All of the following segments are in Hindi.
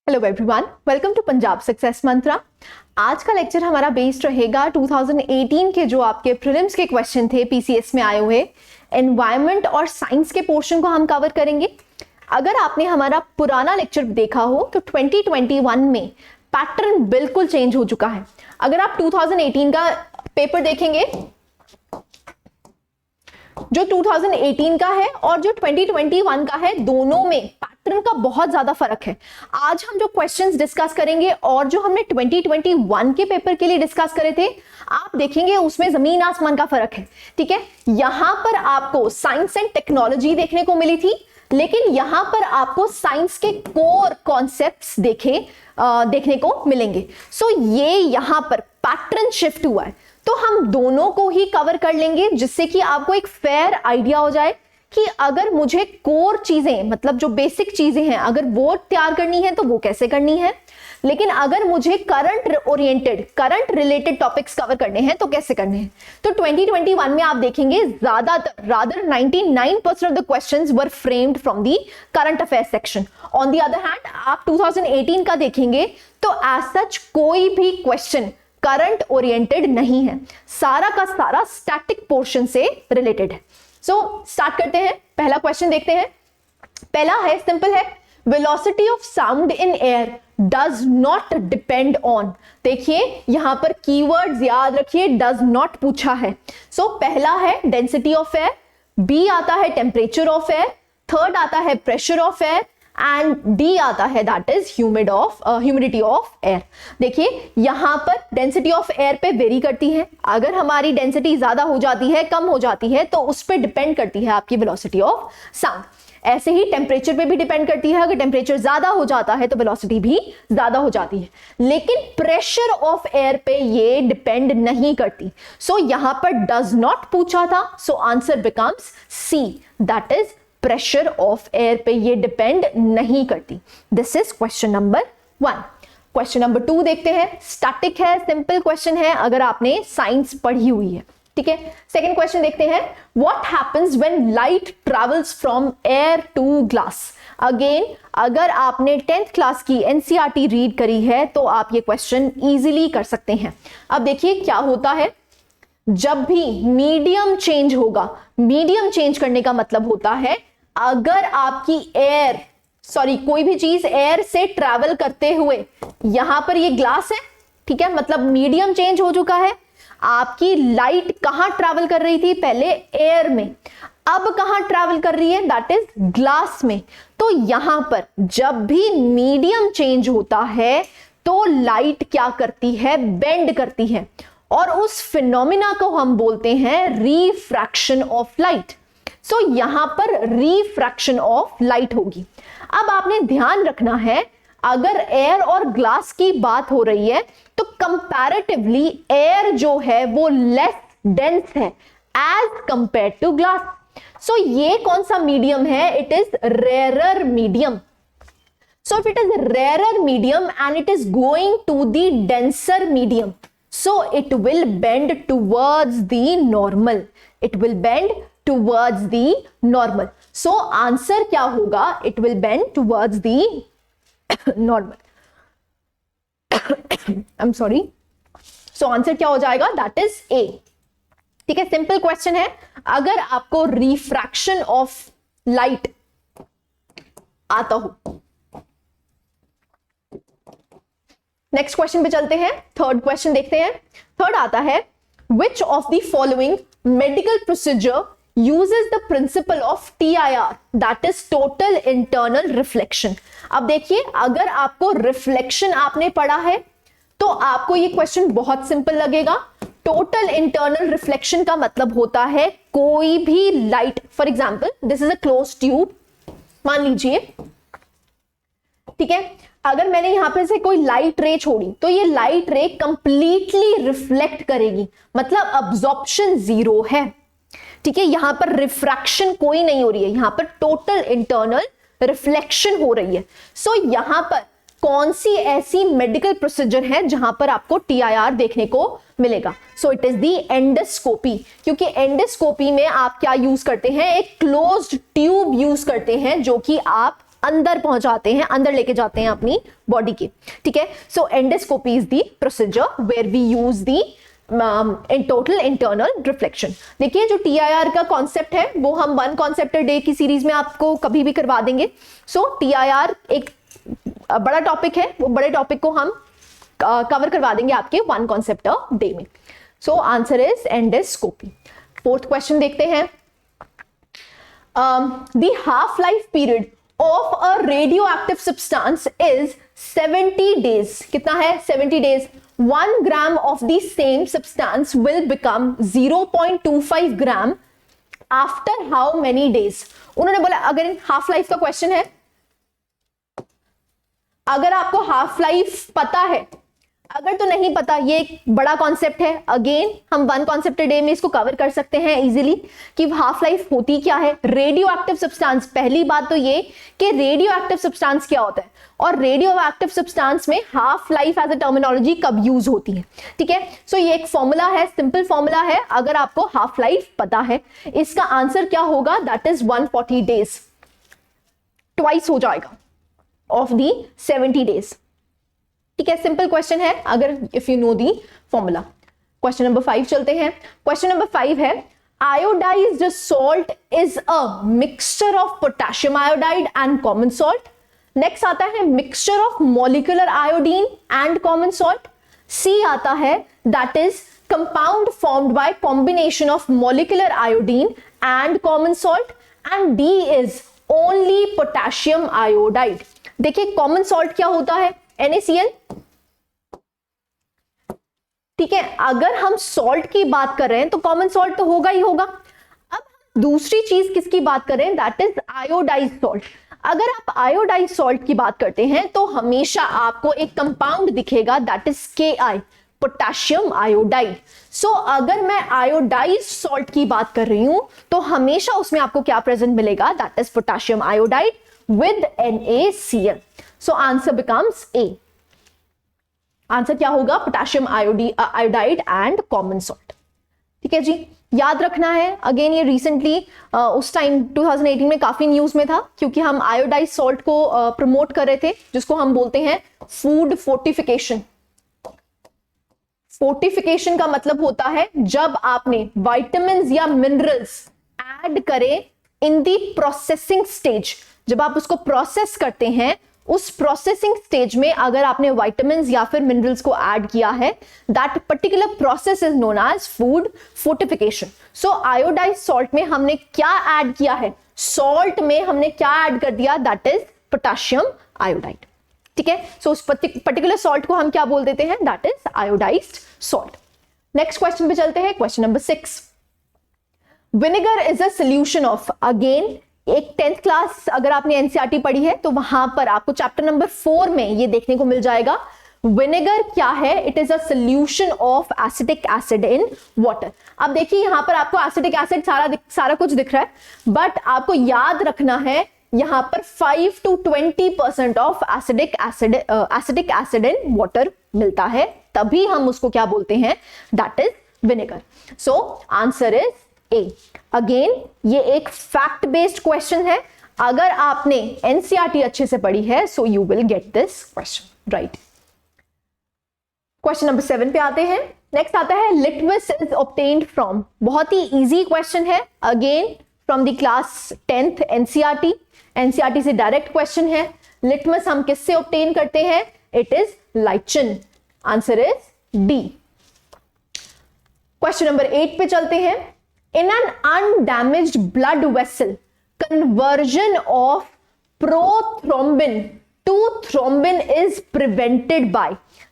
Hello everyone, welcome to Punjab success mantra. आज का लेक्चर हमारा बेस्ड रहेगा 2018 के जो आपके प्रीलिम्स के क्वेश्चन थे पीसीएस में आए हुए एनवायरनमेंट और साइंस के पोर्शन को हम कवर करेंगे। अगर आपने हमारा पुराना लेक्चर देखा हो तो 2021 में पैटर्न बिल्कुल चेंज हो चुका है। अगर आप 2018 का पेपर देखेंगे, जो 2018 का है और जो 2021 का है, दोनों में पैटर्न का बहुत ज्यादा फर्क है। आज हम जो क्वेश्चंस डिस्कस करेंगे और जो हमने 2021 के पेपर के लिए डिस्कस करे थे, आप देखेंगे उसमें जमीन आसमान का फर्क है। ठीक है, यहां पर आपको साइंस एंड टेक्नोलॉजी देखने को मिली थी, लेकिन यहां पर आपको साइंस के कोर कॉन्सेप्ट्स देखने को मिलेंगे। सो ये यहां पर पैटर्न शिफ्ट हुआ है, तो हम दोनों को ही कवर कर लेंगे, जिससे कि आपको एक फेयर आइडिया हो जाए कि अगर मुझे कोर चीजें, मतलब जो बेसिक चीजें हैं, अगर वो तैयार करनी है तो वो कैसे करनी है, लेकिन अगर मुझे करंट रिलेटेड टॉपिक्स कवर करने हैं तो कैसे करने हैं। तो 2021 में आप देखेंगे ज्यादातर, rather 99% of the questions were framed from the current affairs section. On the other hand आप 2018 का देखेंगे तो एज सच कोई भी क्वेश्चन करंट ओरिएंटेड नहीं है, सारा का सारा स्टैटिक पोर्शन से रिलेटेड है। सो स्टार्ट करते हैं, पहला क्वेश्चन देखते हैं। पहला है, सिंपल है, velocity of sound in air does not depend on. देखिए यहां पर कीवर्ड्स याद रखिए, डज नॉट पूछा है। सो पहला है डेंसिटी ऑफ एयर, बी आता है टेम्परेचर ऑफ एयर, थर्ड आता है pressure of air and D आता है that is humidity of air. देखिए यहां पर डेंसिटी ऑफ एयर पे वेरी करती है, अगर हमारी डेंसिटी ज्यादा हो जाती है, कम हो जाती है, तो उस पर डिपेंड करती है आपकी वेलोसिटी ऑफ साउंड। ऐसे ही टेम्परेचर पे भी डिपेंड करती है, अगर टेम्परेचर ज्यादा हो जाता है तो वेलोसिटी भी ज्यादा हो जाती है, लेकिन प्रेशर ऑफ एयर पे ये डिपेंड नहीं करती। सो यहां पर डज नॉट पूछा था, so answer becomes C, that is pressure of air पे ये डिपेंड नहीं करती। This is question number 1। Question number 2 देखते हैं। स्टैटिक है, सिंपल क्वेश्चन है अगर आपने साइंस पढ़ी हुई है। ठीक है, सेकंड क्वेश्चन देखते हैं। What happens when light travels from air to glass. Again अगर आपने 10th क्लास की एनसीईआरटी रीड करी है तो आप ये क्वेश्चन इजीली कर सकते हैं। अब देखिए क्या होता है, जब भी मीडियम चेंज होगा, मीडियम चेंज करने का मतलब होता है अगर आपकी कोई भी चीज एयर से ट्रैवल करते हुए, यहां पर ये ग्लास है, ठीक है, मतलब मीडियम चेंज हो चुका है। आपकी लाइट कहां ट्रैवल कर रही थी, पहले एयर में, अब कहां ट्रैवल कर रही है, दैट इज ग्लास में। तो यहां पर जब भी मीडियम चेंज होता है तो लाइट क्या करती है, बेंड करती है, और उस फिनोमिना को हम बोलते हैं रिफ्रैक्शन ऑफ लाइट। सो यहां पर रिफ्रैक्शन ऑफ लाइट होगी। अब आपने ध्यान रखना है, अगर एयर और ग्लास की बात हो रही है तो कंपैरेटिवली एयर जो है वो लेस डेंस है एज कंपेयर टू ग्लास। सो ये कौन सा मीडियम है, it is rarer medium. So if it is a rarer medium and it is going to the denser medium, so it will bend towards the normal. It will bend towards the normal. So answer क्या होगा, it will bend towards the normal. I'm sorry. So answer क्या हो जाएगा, that is A. ठीक है, सिंपल क्वेश्चन है। अगर आपको रिफ्रैक्शन ऑफ लाइट आता हो। नेक्स्ट क्वेश्चन पे चलते हैं, थर्ड क्वेश्चन देखते हैं। थर्ड आता है, which of the following medical procedure uses the principle of TIR, that is total internal reflection. अब देखिए अगर आपको रिफ्लेक्शन आपने पढ़ा है तो आपको ये क्वेश्चन बहुत सिंपल लगेगा। टोटल इंटरनल रिफ्लेक्शन का मतलब होता है कोई भी light, for example this is a close tube, मान लीजिए, ठीक है, अगर मैंने यहां पे से कोई लाइट रे छोड़ी तो ये लाइट रे कंप्लीटली रिफ्लेक्ट करेगी, मतलब अब्जॉर्प्शन 0 है। ठीक है, यहां पर रिफ्रैक्शन कोई नहीं हो रही है, यहां पर टोटल इंटरनल रिफ्लेक्शन हो रही है। सो यहां पर कौन सी ऐसी मेडिकल प्रोसीजर है जहां पर आपको TIR देखने को मिलेगा? So it is the endoscopy, क्योंकि एंडोस्कोपी में आप क्या यूज करते हैं, एक क्लोज्ड ट्यूब यूज करते हैं जो कि आप अंदर पहुंचाते हैं, अंदर लेके जाते हैं अपनी बॉडी के, ठीक है। So endoscopy is the procedure where we use the in total internal reflection. देखिए जो TIR का कॉन्सेप्ट है वो हम 1 कॉन्सेप्ट डे की सीरीज में आपको कभी भी करवा देंगे। सो TIR एक बड़ा टॉपिक है, वो बड़े टॉपिक को हम कवर करवा देंगे आपके 1 कॉन्सेप्ट डे में। सो answer is endoscopy. 4th question देखते हैं। The half-life period of a radioactive substance is 70 days. कितना है? 70 days. 1 gram of the same substance will become 0.25 gram after how many days? उन्होंने बोला अगर हाफ लाइफ का क्वेश्चन है, अगर आपको हाफ लाइफ पता है, अगर तो नहीं पता, ये एक बड़ा कॉन्सेप्ट है। अगेन हम 1 कॉन्सेप्ट डे में इसको कवर कर सकते हैं इजीली कि हाफ लाइफ होती क्या है। रेडियो एक्टिव सब्सटेंस, पहली बात तो ये कि रेडियो एक्टिव सब्सटेंस क्या होता है और रेडियो एक्टिव सब्सटेंस में half life as a terminology कब यूज होती है, ठीक है। सो ये एक फॉर्मूला है, सिंपल फॉर्मूला है। अगर आपको हाफ लाइफ पता है, इसका आंसर क्या होगा? दैट इज 140 डेज, ट्वाइस हो जाएगा ऑफ दी 70 डेज, ठीक है। सिंपल क्वेश्चन है अगर if you know the formula. Question number 5 चलते हैं। क्वेश्चन नंबर 5 है iodized salt is a mixture of potassium iodide and common salt. Next आता है mixture of molecular iodine and common salt. C आता है that is compound formed by combination of molecular iodine and common salt and D is only potassium iodide. देखिए कॉमन सॉल्ट क्या होता है? NaCl, ठीक है। अगर हम सॉल्ट की बात कर रहे हैं तो कॉमन सॉल्ट तो होगा ही होगा। अब दूसरी चीज किसकी बात कर रहे हैं? That is iodised salt. अगर आप आयोडाइज्ड सॉल्ट की बात करते हैं तो हमेशा आपको एक कंपाउंड दिखेगा that is Ki, potassium iodide. So अगर मैं आयोडाइज्ड सॉल्ट की बात कर रही हूं तो हमेशा उसमें आपको क्या प्रेजेंट मिलेगा? That is potassium iodide with NaCl। So answer becomes A। Answer क्या होगा? Potassium iodide and common salt, ठीक है जी। याद रखना है अगेन, ये रिसेंटली उस टाइम 2018 में काफी न्यूज में था क्योंकि हम आयोडाइज्ड सॉल्ट को प्रमोट कर रहे थे, जिसको हम बोलते हैं फूड फोर्टिफिकेशन। फोर्टिफिकेशन का मतलब होता है जब आपने विटामिन्स या मिनरल्स ऐड करें इन दी प्रोसेसिंग स्टेज। जब आप उसको प्रोसेस करते हैं, उस प्रोसेसिंग स्टेज में अगर आपने विटामिन्स या फिर मिनरल्स को ऐड किया है, that particular process is known as food fortification. So iodised salt में हमने क्या ऐड किया है? सॉल्ट में हमने क्या ऐड कर दिया? दैट इज पोटेशियम आयोडाइड, ठीक है। सो उस पर्टिकुलर सॉल्ट को हम क्या बोल देते हैं? That is iodised salt. Next question पे चलते हैं। Question number 6। Vinegar is a solution of, again एक 10th क्लास अगर आपने एनसीईआरटी पढ़ी है तो वहां पर आपको चैप्टर नंबर 4 में ये देखने को मिल जाएगा। विनेगर क्या है? It is a solution of acetic acid in water. अब देखिए यहां पर आपको एसिटिक एसिड सारा कुछ दिख रहा है, बट आपको याद रखना है यहां पर 5 to 20% of acetic acid in water मिलता है, तभी हम उसको क्या बोलते हैं? That is vinegar. So answer is A। Again ये एक फैक्ट बेस्ड क्वेश्चन है। अगर आपने एनसीईआरटी अच्छे से पढ़ी है so you will get this question right. Question number 7 पे आते हैं। नेक्स्ट आता है लिटमस इज ऑब्टेन्ड फ्रॉम। बहुत ही इजी क्वेश्चन है, again from the class 10th NCERT. NCERT से डायरेक्ट क्वेश्चन है। लिटमस हम किससे ऑब्टेन करते हैं? It is lichen. Answer is D. Question number 8 पे चलते हैं। In an undamaged blood vessel, conversion of prothrombin to thrombin is prevented by।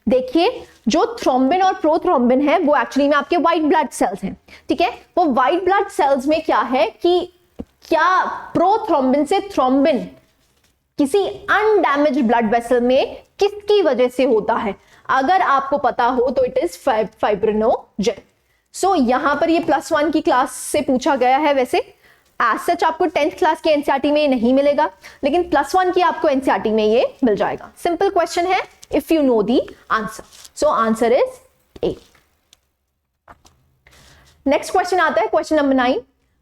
देखिए जो थ्रोम्बिन और प्रोथ्रोम्बिन है वो एक्चुअली में आपके व्हाइट ब्लड सेल्स हैं, ठीक है। वो व्हाइट ब्लड सेल्स में क्या है कि क्या प्रोथ्रोम्बिन से थ्रोम्बिन किसी अनडैमेज्ड ब्लड वेसल में किसकी वजह से होता है? अगर आपको पता हो तो इट इज फाइब्रिनोजेन। सो यहां पर ये +1 की क्लास से पूछा गया है। वैसे एज सच आपको 10th क्लास के एनसीईआरटी में नहीं मिलेगा, लेकिन +1 की आपको एनसीईआरटी में ये मिल जाएगा। सिंपल क्वेश्चन है if you know the answer. So answer is A. Next question आता है question number 9।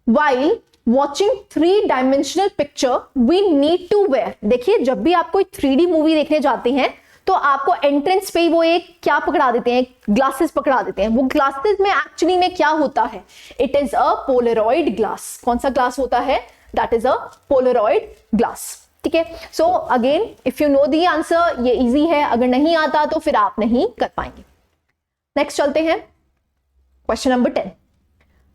While watching 3 dimensional picture we need to wear. देखिए जब भी आप कोई 3D मूवी देखने जाते हैं तो आपको एंट्रेंस पे ही वो एक क्या पकड़ा देते हैं, ग्लासेस पकड़ा देते हैं। वो ग्लासेस में एक्चुअली में क्या होता है, it is a Polaroid glass. कौन सा ग्लास होता है, that is a Polaroid glass. ठीक है, so again if you know the answer, ये इजी है, अगर नहीं आता तो फिर आप नहीं कर पाएंगे। नेक्स्ट चलते हैं, question number 10।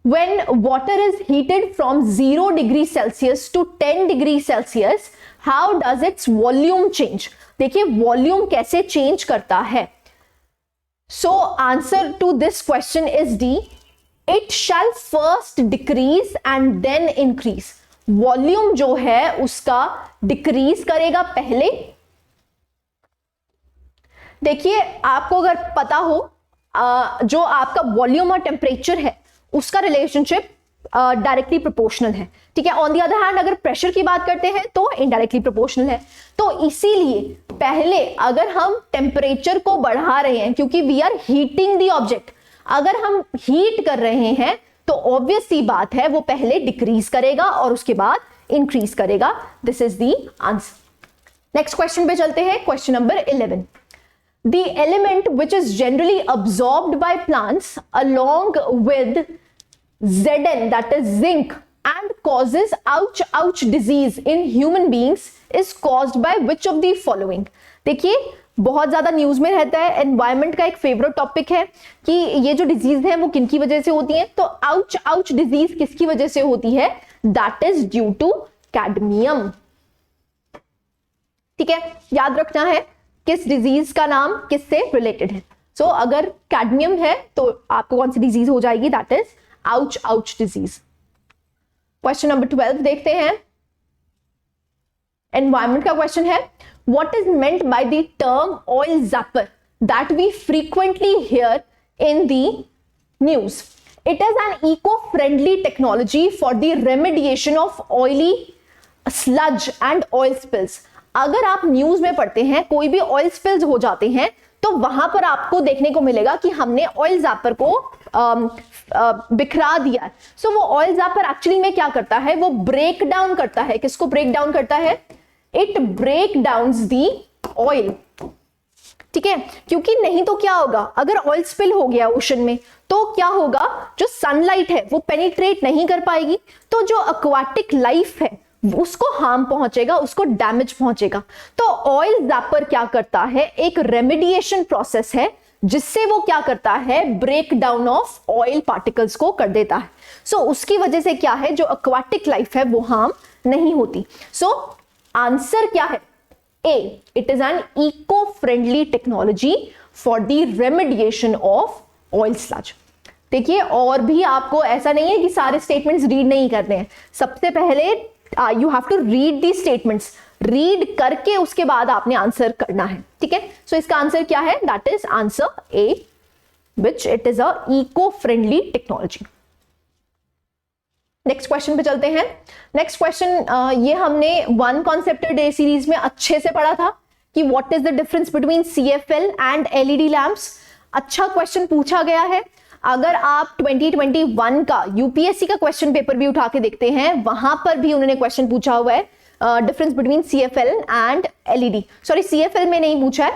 When water is heated from 0 degree Celsius to 10 degree Celsius, how does its volume change? देखिए वॉल्यूम कैसे चेंज करता है। So answer to this question is D. It shall first decrease and then increase. Volume जो है उसका डिक्रीज करेगा पहले। देखिए आपको अगर पता हो जो आपका वॉल्यूम और टेम्परेचर है उसका रिलेशनशिप डायरेक्टली प्रोपोर्शनल है। ठीक है, ऑन द अदर हैंड अगर प्रेशर की बात करते हैं तो इनडायरेक्टली प्रोपोर्शनल है। तो इसीलिए पहले अगर हम टेम्परेचर को बढ़ा रहे हैं, क्योंकि we are heating the object, अगर हम हीट कर रहे हैं तो ऑब्वियस सी बात है वो पहले डिक्रीज करेगा और उसके बाद इंक्रीज करेगा। This is the answer. Next question पे चलते हैं, question number 11। The element which is generally absorbed by plants along with Zn, that is zinc, and causes ouch disease in human beings is caused by which of the following? देखिए बहुत ज्यादा न्यूज में रहता है, एनवायरमेंट का एक फेवरेट टॉपिक है कि ये जो डिजीज है वो किनकी वजह से होती है। तो आउच डिजीज किसकी वजह से होती है, that is due to cadmium. ठीक है, याद रखना है किस डिजीज का नाम किससे रिलेटेड है। सो अगर कैडमियम है तो आपको कौन सी डिजीज हो जाएगी, that is ouch disease. Question number 12 देखते हैं, एनवायरमेंट का क्वेश्चन है। What is meant by the term oil zapper that we frequently hear in the news? It is an eco friendly technology for the remediation of oily sludge and oil spills. अगर आप न्यूज में पढ़ते हैं कोई भी ऑयल स्पिल्स हो जाते हैं तो वहां पर आपको देखने को मिलेगा कि हमने ऑयल ज़ैपर को बिखरा दिया। सो वो ऑयल ज़ैपर एक्चुअली में क्या करता है, वो ब्रेक डाउन करता है। किसको ब्रेक डाउन करता है, it break down the oil. ठीक है, क्योंकि नहीं तो क्या होगा, अगर ऑयल स्पिल हो गया ओशन में तो क्या होगा, जो सनलाइट है वो पेनिट्रेट नहीं कर पाएगी, तो जो एक्वाटिक लाइफ है उसको हार्म पहुंचेगा, उसको डैमेज पहुंचेगा। तो ऑयल ज़ैपर क्या करता है, एक रेमेडिएशन प्रोसेस है जिससे वो क्या करता है, break down of oil particles को कर देता है। सो उसकी वजह से क्या है, जो एक्वाटिक लाइफ है वो हार्म नहीं होती। सो आंसर क्या है, A, it is an eco friendly technology for the remediation of oil sludge. देखिए और भी आपको ऐसा नहीं है कि सारे स्टेटमेंट्स रीड नहीं करते हैं, सबसे पहले you have to read the statements, read करके उसके बाद आपने आंसर करना है। ठीक है, सो इसका आंसर क्या है, that is answer A, which it is a eco friendly technology. Next question पे चलते हैं। नेक्स्ट क्वेश्चन ये हमने वन कॉन्सेप्टेड डे सीरीज में अच्छे से पढ़ा था कि what is the difference between CFL and LED lamps. अच्छा क्वेश्चन पूछा गया है। अगर आप 2021 का यूपीएससी का क्वेश्चन पेपर भी उठा के देखते हैं, वहां पर भी उन्होंने क्वेश्चन पूछा हुआ है difference between CFL and LED। Sorry, CFL में नहीं पूछा है,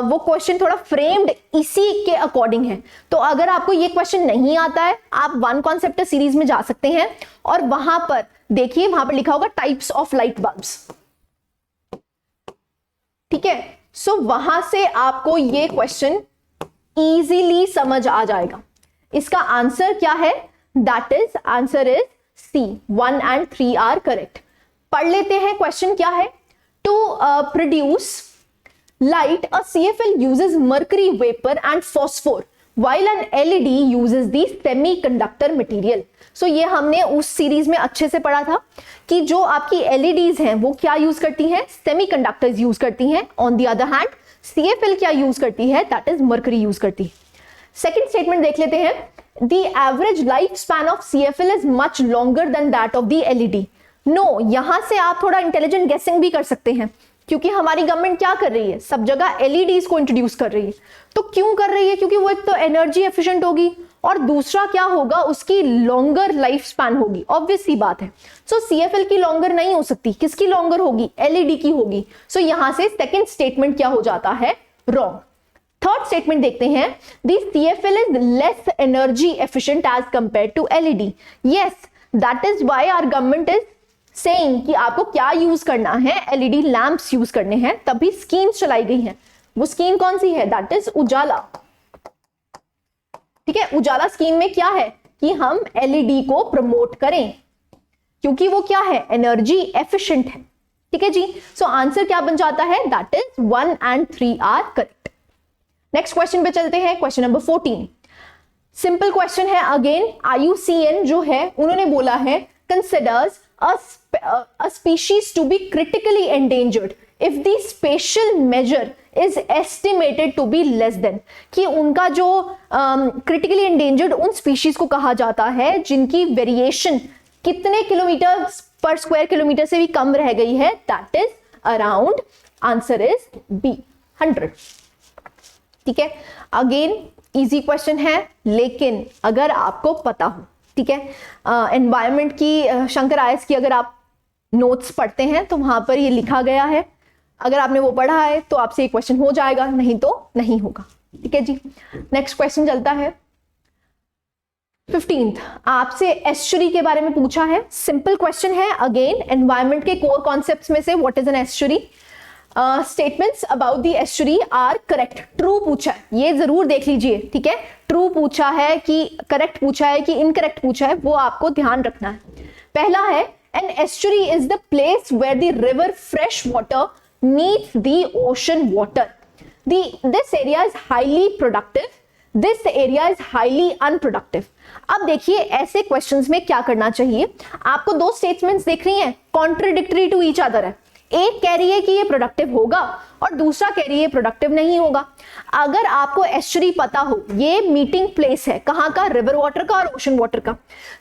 वो क्वेश्चन थोड़ा फ्रेम्ड इसी के अकॉर्डिंग है। तो अगर आपको ये क्वेश्चन नहीं आता है, आप वन कॉन्सेप्ट सीरीज में जा सकते हैं और वहां पर देखिए, वहां पर लिखा होगा टाइप्स ऑफ लाइट बल्ब्स। ठीक है, सो वहां से आपको ये क्वेश्चन इजीली समझ आ जाएगा। इसका आंसर क्या है, that is answer is C, 1 and 3 are correct. पढ़ लेते हैं क्वेश्चन क्या है। To produce light a CFL uses mercury vapor and phosphor while an LED uses the semiconductor material। सो ये हमने उस सीरीज में अच्छे से पढ़ा था कि जो आपकी LEDs हैं वो क्या यूज करती हैं, सेमीकंडक्टर्स यूज करती हैं। On the other hand CFL क्या यूज करती है, दैट इज मर्करी यूज करती है। सेकेंड स्टेटमेंट देख लेते हैं, the average life span of CFL is much longer than that of the LED। No, यहां से आप थोड़ा इंटेलिजेंट गेसिंग भी कर सकते हैं, क्योंकि हमारी गवर्नमेंट क्या कर रही है, सब जगह LEDs को इंट्रोड्यूस कर रही है। तो क्यों कर रही है, क्योंकि वो एक तो एनर्जी एफिशिएंट होगी और दूसरा क्या होगा, उसकी लॉन्गर लाइफ स्पैन होगी, ऑब्वियस सी बात है। सो CFL की लॉन्गर नहीं हो सकती, किसकी लॉन्गर होगी, LED की होगी। सो यहां से सेकेंड स्टेटमेंट क्या हो जाता है, रॉन्ग। थर्ड स्टेटमेंट देखते हैं, the CFL is less energy efficient as compare to LED। Yes, that is why our government is saying कि आपको क्या यूज करना है, LED लैंप्स यूज करने हैं, तभी स्कीम्स चलाई गई हैं। वो स्कीम कौन सी है, दैट इज उजाला। ठीक है, उजाला स्कीम में क्या है कि हम LED को प्रमोट करें, क्योंकि वो क्या है, एनर्जी एफिशिएंट है। ठीक है जी, सो आंसर क्या बन जाता है, that is 1 and 3 are correct. Next question पे चलते हैं, क्वेश्चन नंबर 14। सिंपल क्वेश्चन है अगेन, IUCN जो है उन्होंने बोला है considers a species to be critically endangered if the spatial measure is estimated to be less than, कि उनका जो critically endangered उन species को कहा जाता है जिनकी वेरिएशन कितने किलोमीटर पर स्क्वायर किलोमीटर से भी कम रह गई है, that is around, answer is B 100। ठीक है, अगेन इजी क्वेश्चन है, लेकिन अगर आपको पता हो, ठीक है, एनवायरमेंट की शंकर आयस की अगर आप नोट्स पढ़ते हैं तो वहां पर ये लिखा गया है, अगर आपने वो पढ़ा है तो आपसे ये क्वेश्चन हो जाएगा, नहीं तो नहीं होगा। ठीक है जी, नेक्स्ट क्वेश्चन चलता है 15th, आपसे एस्चुरी के बारे में पूछा है। सिंपल क्वेश्चन है अगेन, एनवायरमेंट के कोर कॉन्सेप्ट्स में से what is an estuary, statements about the estuary are correct, true पूछा है, ये जरूर देख लीजिए। ठीक है, ट्रू पूछा है कि करेक्ट पूछा है कि इनकरेक्ट पूछा है, वो आपको ध्यान रखना है। पहला है, an estuary is the place where the river fresh water meets the ocean water, this area is highly productive, this area is highly unproductive. अब देखिए ऐसे क्वेश्चंस में क्या करना चाहिए, आपको दो स्टेटमेंट्स देख रही हैं, कॉन्ट्रडिक्टरी टू ईच अदर है, एक कह रही है कि ये प्रोडक्टिव होगा और दूसरा कह रही है प्रोडक्टिव नहीं होगा। अगर आपको एस्चुरी पता हो, ये मीटिंग प्लेस है कहाँ का, रिवर वाटर का और ओशन वाटर का।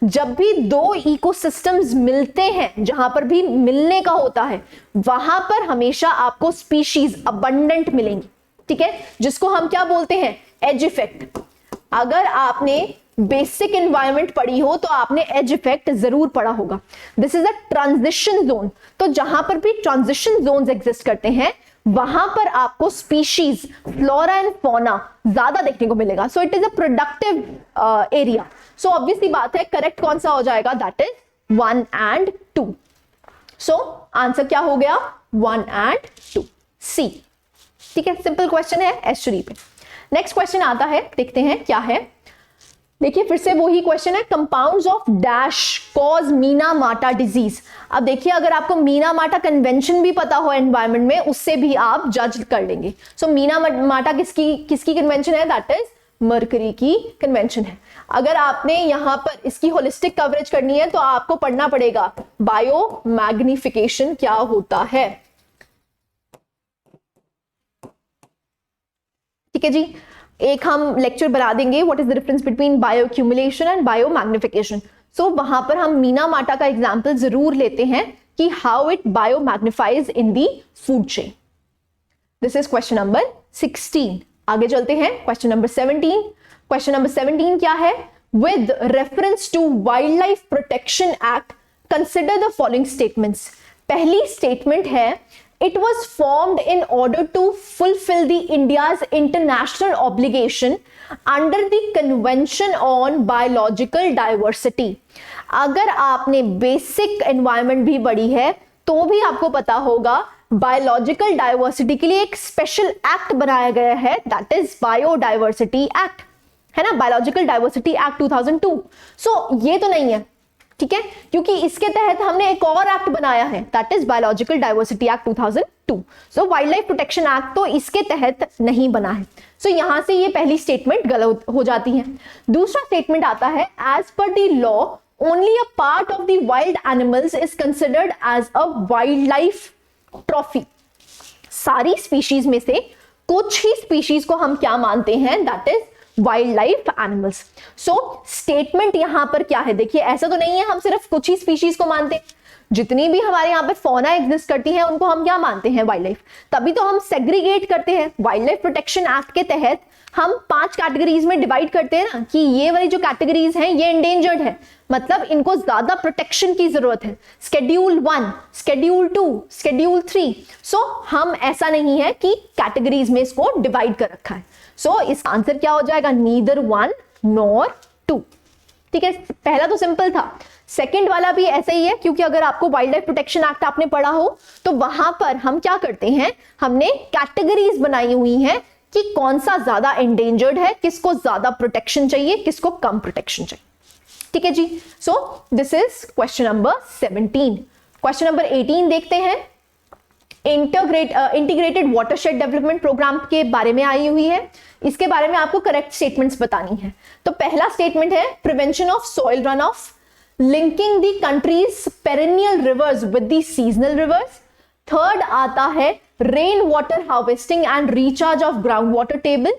जब भी दो इकोसिस्टम्स मिलते हैं, जहां पर भी मिलने का होता है, वहां पर हमेशा आपको स्पीशीज अबंडेंट मिलेंगी। ठीक है, जिसको हम क्या बोलते हैं, एज इफेक्ट। अगर आपने बेसिक एनवायरनमेंट पढ़ी हो तो आपने एज इफेक्ट जरूर पढ़ा होगा। This is a transition zone, तो जहां पर भी ट्रांजिशन जोन्स एग्जिस्ट करते हैं वहां पर आपको स्पीशीज, फ्लोरा एंड फौना ज्यादा देखने को मिलेगा। So it is a productive area. So obviously बात है, करेक्ट कौन सा हो जाएगा, that is 1 and 2। So answer क्या हो गया, 1 and 2, सी। ठीक है, सिंपल क्वेश्चन है एस्चुरी पे। नेक्स्ट क्वेश्चन आता है, देखते हैं क्या है। देखिए फिर से वही क्वेश्चन है, compounds of dash cause Meena माटा डिजीज। अब देखिए अगर आपको मीना माटा कन्वेंशन भी पता हो एनवायरनमेंट में, उससे भी आप जज कर लेंगे। सो मीना माटा किसकी कन्वेंशन है, दैट इज मरकरी की कन्वेंशन है। अगर आपने यहां पर इसकी होलिस्टिक कवरेज करनी है तो आपको पढ़ना पड़ेगा बायो मैग्निफिकेशन क्या होता है। ठीक है जी, एक हम लेक्चर बना देंगे what is the difference between bio accumulation and bio magnification. So वहां पर हम मीना माटा का एग्जांपल जरूर लेते हैं कि how it bio magnifies in the food chain. This is question number 16। आगे चलते हैं, क्वेश्चन नंबर 17। क्वेश्चन नंबर 17 क्या है, with reference to wild life protection act consider the following statements. पहली स्टेटमेंट है, it was formed in order to fulfill the India's international obligation under the Convention on Biological Diversity। अगर आपने बेसिक एनवायरनमेंट भी पढ़ी है तो भी आपको पता होगा बायोलॉजिकल डाइवर्सिटी के लिए एक स्पेशल एक्ट बनाया गया है, दैट इज बायोडाइवर्सिटी एक्ट, है ना, बायोलॉजिकल डाइवर्सिटी एक्ट 2002। सो ये तो नहीं है, ठीक है, क्योंकि इसके तहत हमने एक और एक्ट बनाया है, that is biological diversity act 2002। So wild life protection act तो इसके तहत नहीं बना है। सो यहां से ये पहली स्टेटमेंट गलत हो जाती है। दूसरा स्टेटमेंट आता है, as per the law only a part of the wild animals is considered as a wild life trophy. सारी स्पीशीज में से कुछ ही स्पीशीज को हम क्या मानते हैं, that is wild life animals. So statement यहां पर क्या है, देखिए ऐसा तो नहीं है हम सिर्फ कुछ ही स्पीशीज को मानते, जितनी भी हमारे यहाँ पे फौना एग्जिस्ट करती है उनको हम क्या मानते हैं, वाइल्ड लाइफ। तभी तो हम सेग्रीगेट करते हैं, वाइल्ड लाइफ प्रोटेक्शन एक्ट के तहत हम 5 कैटेगरीज में डिवाइड करते हैं ना, कि ये वाली जो कैटेगरीज हैं ये इंडेंजर्ड है, मतलब इनको ज्यादा प्रोटेक्शन की जरूरत है। Schedule 1, schedule 2, schedule 3। सो हम ऐसा नहीं है कि कैटेगरीज में इसको डिवाइड कर रखा है। सो इसका आंसर क्या हो जाएगा, नीदर 1 नॉर 2। ठीक है, पहला तो सिंपल था, सेकंड वाला भी ऐसा ही है, क्योंकि अगर आपको वाइल्ड लाइफ प्रोटेक्शन एक्ट आपने पढ़ा हो तो वहां पर हम क्या करते हैं, हमने कैटेगरीज बनाई हुई हैं कि कौन सा ज्यादा एंडेंजर्ड है, किसको ज्यादा प्रोटेक्शन चाहिए, किसको कम प्रोटेक्शन चाहिए। ठीक है जी। So this is question number 17। Question number 18 देखते हैं। इंटीग्रेटेड वाटरशेड डेवलपमेंट प्रोग्राम के बारे में आई हुई है, इसके बारे में आपको करेक्ट स्टेटमेंट्स बतानी है। तो पहला स्टेटमेंट है prevention of soil run of, linking the countries perennial reverse with the seasonal rivers. Third आता है rain water harvesting and recharge of ground water table.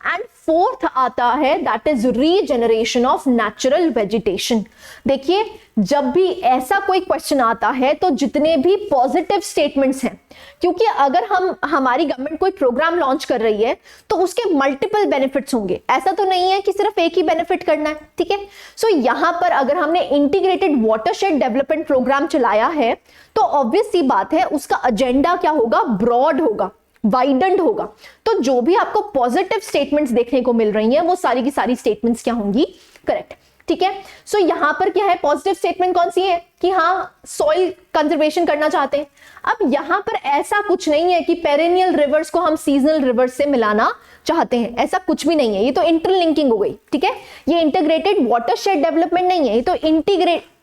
And fourth आता है that is regeneration of natural vegetation. देखिए, जब भी ऐसा कोई क्वेश्चन आता है तो जितने भी पॉजिटिव स्टेटमेंट्स हैं, क्योंकि अगर हमारी गवर्नमेंट कोई प्रोग्राम लॉन्च कर रही है तो उसके मल्टीपल बेनिफिट्स होंगे, ऐसा तो नहीं है कि सिर्फ एक ही बेनिफिट करना है। ठीक है, सो यहां पर अगर हमने इंटीग्रेटेड वाटरशेड डेवलपमेंट प्रोग्राम चलाया है तो ऑब्वियस सी बात है उसका एजेंडा क्या होगा, ब्रॉड होगा, वाइडेंड होगा। तो जो भी आपको पॉजिटिव स्टेटमेंट्स देखने को मिल रही हैं वो सारी की सारी स्टेटमेंट्स क्या होंगी, करेक्ट। ठीक है, सो यहां पर क्या है, पॉजिटिव स्टेटमेंट कौन सी है कि हाँ सॉइल कंजर्वेशन करना चाहते हैं। अब यहां पर ऐसा कुछ नहीं है कि पेरेनियल रिवर्स को हम सीजनल रिवर्स से मिलाना चाहते हैं, ऐसा कुछ भी नहीं है, ये तो इंटरलिंकिंग हो गई। ठीक है, ये इंटीग्रेटेड वाटरशेड डेवलपमेंट नहीं है, ये तो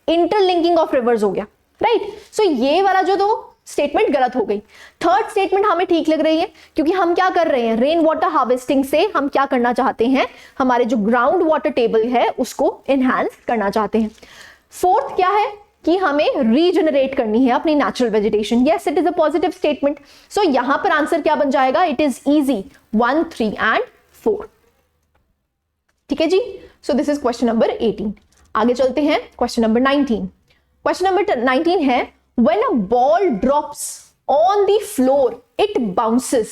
इंटरलिंकिंग ऑफ रिवर्स हो गया, राइट। सो ये वाला जो दो स्टेटमेंट गलत हो गई। थर्ड स्टेटमेंट हमें ठीक लग रही है, क्योंकि हम क्या कर रहे हैं, रेन वाटर हार्वेस्टिंग से हम क्या करना चाहते हैं, हमारे जो ग्राउंड वाटर टेबल है उसको एनहांस करना चाहते हैं। फोर्थ क्या है कि हमें रीजनरेट करनी है अपनी natural vegetation. Yes, it is a positive statement. So यहां पर आंसर क्या बन जाएगा, इट इज इजी 1, 3 एंड 4। ठीक है जी। So this is question number 18। आगे चलते हैं क्वेश्चन नंबर 19। क्वेश्चन नंबर 19 है when a ball drops on the floor it bounces,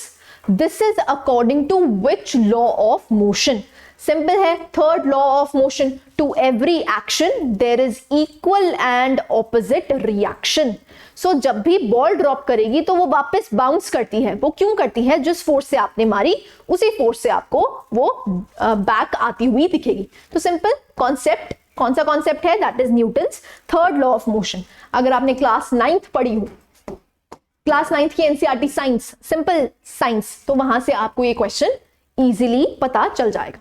this is according to which law of motion? सिंपल है, third law of motion, to every action there is equal and opposite reaction. So जब भी बॉल ड्रॉप करेगी तो वो वापस बाउंस करती है। वो क्यों करती है, जिस फोर्स से आपने मारी उसी फोर्स से आपको वो बैक आती हुई दिखेगी। तो सिंपल कॉन्सेप्ट, कौन सा कॉन्सेप्ट है, that is Newton's third law of motion. अगर आपने क्लास 9th पढ़ी हो, क्लास 9th की एनसीईआरटी साइंस, सिंपल साइंस, तो वहां से आपको ये क्वेश्चन इजीली पता चल जाएगा।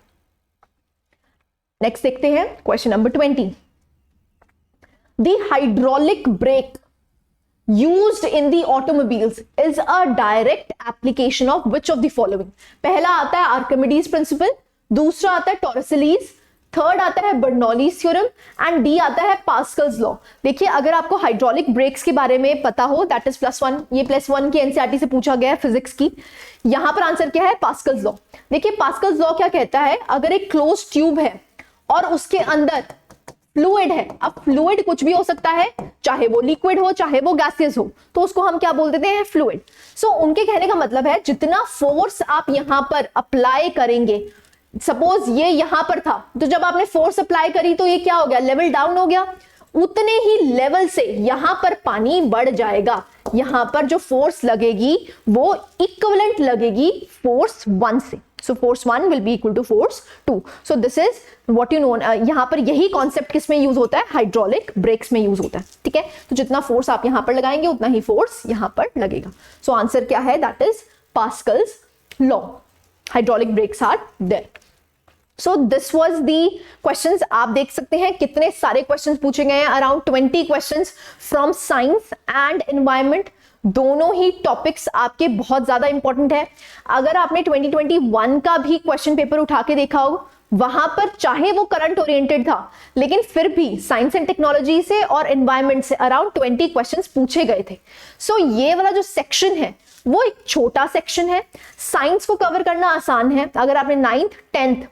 नेक्स्ट देखते हैं question number 20। The hydraulic brake used in the automobiles is a direct application of which of the following? पहला आता है आर्किमिडीज प्रिंसिपल, दूसरा आता है टॉरसलीज, थर्ड आता है बर्नौलीज थ्योरम एंड डी आता है पास्कल्स लॉ। देखिए, अगर आपको हाइड्रोलिक ब्रेक्स के बारे में पता हो, दैट इज +1, ये +1 की एनसीईआरटी से पूछा गया है फिजिक्स की। यहां पर आंसर क्या है, पास्कल्स लॉ। देखिए, पास्कल्स लॉ क्या कहता है, अगर एक क्लोज ट्यूब है और उसके अंदर फ्लूइड है, अब फ्लूइड कुछ भी हो सकता है, चाहे वो लिक्विड हो चाहे वो गैसियस हो, तो उसको हम क्या बोल देते हैं, फ्लूइड। सो उनके कहने का मतलब है जितना फोर्स आप यहां पर अप्लाई करेंगे, सपोज ये यहां पर था, तो जब आपने फोर्स अप्लाई करी तो ये क्या हो गया, लेवल डाउन हो गया, उतने ही लेवल से यहां पर पानी बढ़ जाएगा। यहां पर जो फोर्स लगेगी वो इक्विवेलेंट लगेगी फोर्स 1 से। So force 1 will be equal to force 2. So this is what you know. यहाँ पर यही कॉन्सेप्ट किस में यूज होता है, हाइड्रोलिक ब्रेक्स में यूज होता है। ठीक है, तो जितना फोर्स आप यहाँ पर लगाएंगे उतना ही फोर्स यहाँ पर लगेगा। सो आंसर क्या है, that is Pascal's law. Hydraulic brakes are there. So this was the questions. आप देख सकते हैं कितने सारे क्वेश्चंस पूछे गए हैं, around 20 questions from science and environment. दोनों ही टॉपिक्स आपके बहुत ज्यादा इंपॉर्टेंट है। अगर आपने 2021 का भी क्वेश्चन पेपर उठा के देखा हो, वहां पर चाहे वो करंट ओरिएंटेड था, लेकिन फिर भी साइंस एंड टेक्नोलॉजी से और एनवायरमेंट से अराउंड 20 क्वेश्चंस पूछे गए थे। सो ये वाला जो सेक्शन है वो एक छोटा सेक्शन है। साइंस को कवर करना आसान है। अगर आपने 9th 10th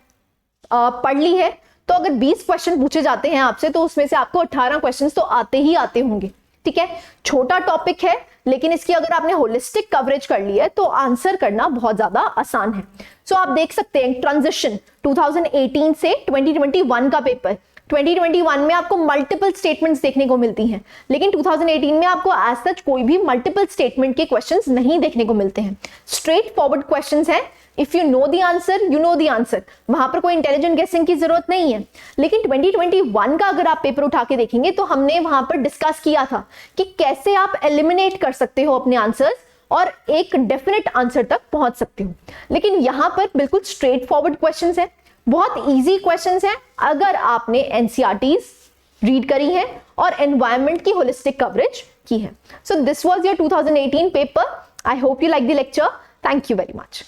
पढ़ ली है तो अगर 20 क्वेश्चन पूछे जाते हैं आपसे तो उसमें से आपको 18 क्वेश्चन तो आते ही आते होंगे। ठीक है, छोटा टॉपिक है लेकिन इसकी अगर आपने होलिस्टिक कवरेज कर ली है तो आंसर करना बहुत ज्यादा आसान है। सो आप देख सकते हैं ट्रांजिशन 2018 से 2021 का पेपर, 2021 में आपको मल्टीपल स्टेटमेंट्स देखने को मिलती हैं, लेकिन 2018 में आपको एज सच कोई भी मल्टीपल स्टेटमेंट के क्वेश्चंस नहीं देखने को मिलते हैं। स्ट्रेट फॉरवर्ड क्वेश्चंस हैं, if you know the answer you know the answer, वहां पर कोई इंटेलिजेंट गेसिंग की जरूरत नहीं है। लेकिन 2021 का अगर आप पेपर उठा के देखेंगे तो हमने वहां पर डिस्कस किया था कि कैसे आप एलिमिनेट कर सकते हो अपने आंसर्स और एक डेफिनेट आंसर तक पहुंच सकते हो। लेकिन यहां पर बिल्कुल स्ट्रेट फॉरवर्ड क्वेश्चंस है, बहुत इजी क्वेश्चंस हैं अगर आपने एनसीईआरटीज रीड करी है और एनवायरनमेंट की होलिस्टिक कवरेज की है। सो this was your 2018 paper. I hope you like the lecture. Thank you very much.